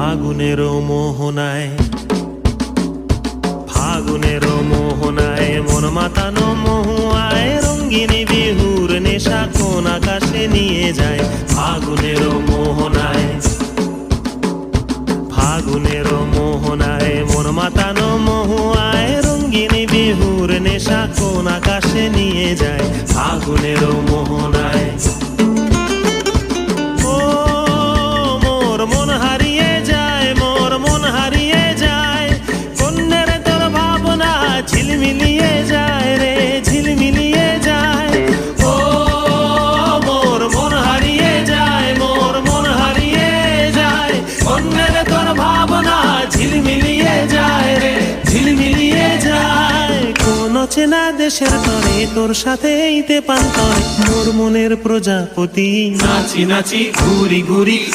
ফাগুনেরও মোহনায়, ফাগুনেরও মোহনায় মন মাতানো মহুয়ায় রঙ্গিনী বিহুর নেশা কোন আকাশে নিয়ে যায়। ফাগুনেরও মোহনায়, ফাগুনেরও মোহনায় মন মাতানো মহুয়ায় রঙ্গিনী বিহুর নেশা কোন আকাশে নিয়ে যায়। ফাগুনেরও মোহনায় ঝিলমিলিয়ে যায় রে, ঝিলমিলিয়ে যায়। ও মোর মন হারিয়ে যায়, মোর মন হারিয়ে যায়। অন্যের তোর ভাবনা ঝিলমিলিয়ে যায় রে, ঝিলমিলিয়ে যায়। কোন চেনা দেশের তরে তোর সাথে ইতে পান্তরে মোর মনের প্রজাপতি নাচি নাচি ঘুরি ঘুরি